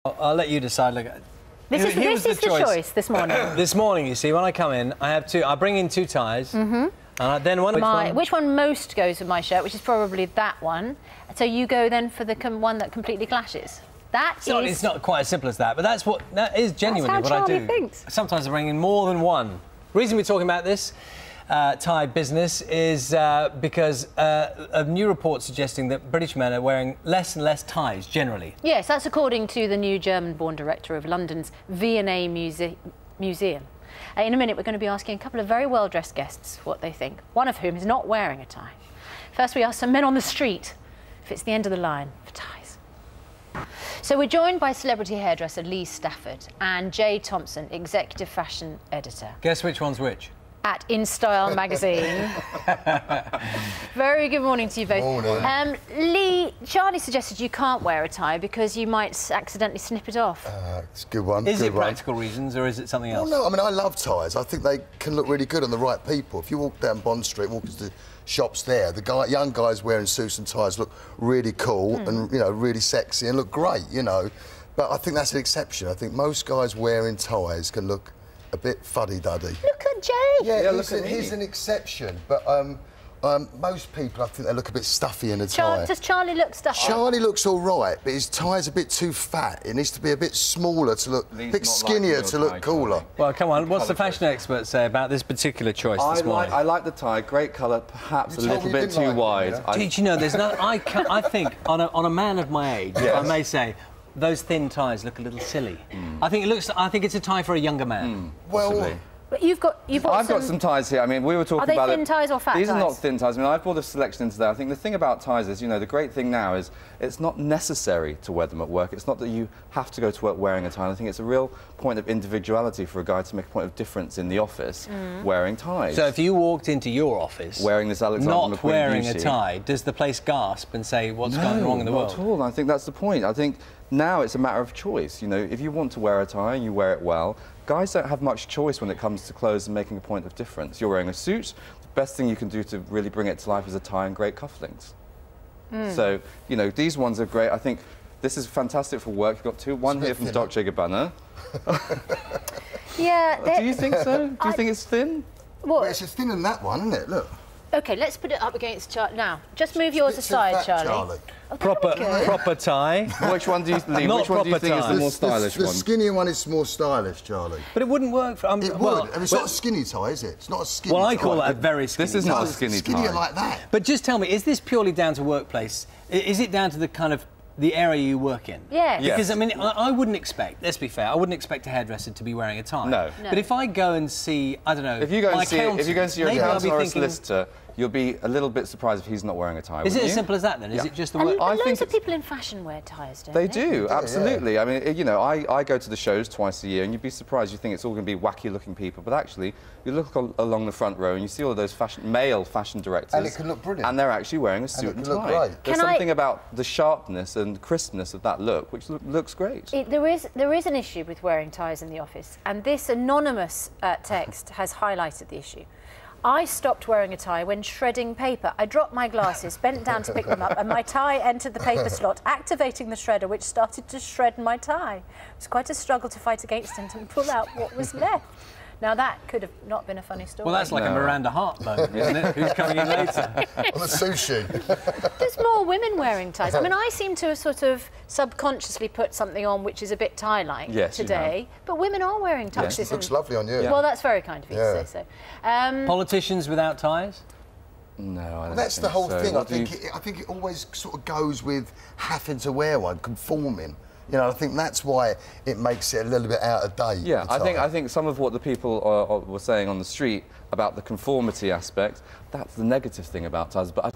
I'll let you decide. Look, this is the choice this morning. This morning, you see, when I come in, I have two. I bring in two ties. And then which one most goes with my shirt, which is probably that one. So you go then for the one that completely clashes. It's not quite as simple as that, but that is genuinely what I do. Thinks. Sometimes I bring in more than one. The reason we're talking about this tie business is because of new reports suggesting that British men are wearing less and less ties generally. Yes, that's according to the new German-born director of London's V&A Museum. In a minute, we're going to be asking a couple of very well-dressed guests what they think, one of whom is not wearing a tie. First, we ask some men on the street if it's the end of the line for ties. So we're joined by celebrity hairdresser Lee Stafford and Jaye Thompson, executive fashion editor. Guess which one's which? At In Style magazine. Very good morning to you both. Morning. Lee, Charlie suggested you can't wear a tie because you might accidentally snip it off. It's a good one. Is it practical reasons or is it something else? Well, no, I mean, I love ties. I think they can look really good on the right people. If you walk down Bond Street, walk into the shops there, young guys wearing suits and ties look really cool and, you know, really sexy and look great, you know. But I think that's an exception. I think most guys wearing ties can look a bit fuddy-duddy. Look at Jay. Yeah, he's an exception, but most people, I think they look a bit stuffy in a tie. Does Charlie look stuffy? Charlie looks all right, but his tie's a bit too fat. It needs to be a bit smaller to look, a bit skinnier to look cooler. Well, come on, what's the fashion expert say about this particular choice this morning? I like the tie, great colour, perhaps a little bit too wide. Did you know, there's no... I think, on a man of my age, I may say, those thin ties look a little silly. I think it's a tie for a younger man. Well, but I've got some ties here. I mean, we were talking about... Are they thin ties or fat ties? These are not thin ties. I mean, I've brought a selection in today. I think the thing about ties is, you know, the great thing now is it's not necessary to wear them at work. It's not that you have to go to work wearing a tie. I think it's a real point of individuality for a guy to make a point of difference in the office wearing ties. So if you walked into your office wearing this Alexander McQueen not wearing beauty, a tie, does the place gasp and say, what's going wrong in the world? Not at all. I think that's the point. I think now it's a matter of choice. You know, if you want to wear a tie and you wear it well, guys don't have much choice when it comes to clothes and making a point of difference. You're wearing a suit, the best thing you can do to really bring it to life is a tie and great cufflinks. So, you know, these ones are great. I think this is fantastic for work. You've got one here from Dolce & Gabbana. Yeah. Do you think so? Do you think it's thin? well, it's thinner than that one, isn't it? Look. OK, let's put it up against Charlie. Now, just move yours aside, Charlie. Oh, proper tie. Which one do you think? Which one do you think is the more stylish one? The skinnier one is more stylish, Charlie. But it wouldn't work for... it would. I mean, it's not a skinny tie, is it? It's not a skinny tie. Well, I call that a very skinny tie. This is not a skinny tie. Skinnier like that. But just tell me, is this purely down to workplace? Is it down to the kind of the area you work in? Yes. Because, I mean, I wouldn't expect, let's be fair, I wouldn't expect a hairdresser to be wearing a tie. No. But if I go and see, I don't know, if you go and see your accountant or a solicitor, you'll be a little bit surprised if he's not wearing a tie. Is it as simple as that then? Is it just the way? I think loads of people in fashion wear ties, don't they? They do, absolutely. I mean, you know, I go to the shows twice a year, and you'd be surprised. You think it's all going to be wacky-looking people, but actually, you look along the front row and you see all of those male fashion directors, and it can look brilliant. And they're actually wearing a suit and tie. There's something about the sharpness and crispness of that look, which looks great. There is an issue with wearing ties in the office, and this anonymous text has highlighted the issue. I stopped wearing a tie when shredding paper. I dropped my glasses, bent down to pick them up, and my tie entered the paper slot, activating the shredder, which started to shred my tie. It was quite a struggle to fight against it and pull out what was left. Now, that could have not been a funny story. Well, that's like a Miranda Hart moment, isn't it? Who's coming in later? On the sushi. There's more women wearing ties. I mean, I seem to have sort of subconsciously put something on which is a bit tie-like today, but women are wearing ties. Yes, it looks lovely on you. Well, that's very kind of you to say so. Politicians without ties? No, I don't think that's the whole so. thing. I think it always sort of goes with having to wear one, conforming. You know, I think that's why it makes it a little bit out of date. Yeah, I think some of what the people were saying on the street about the conformity aspect, that's the negative thing about ties. But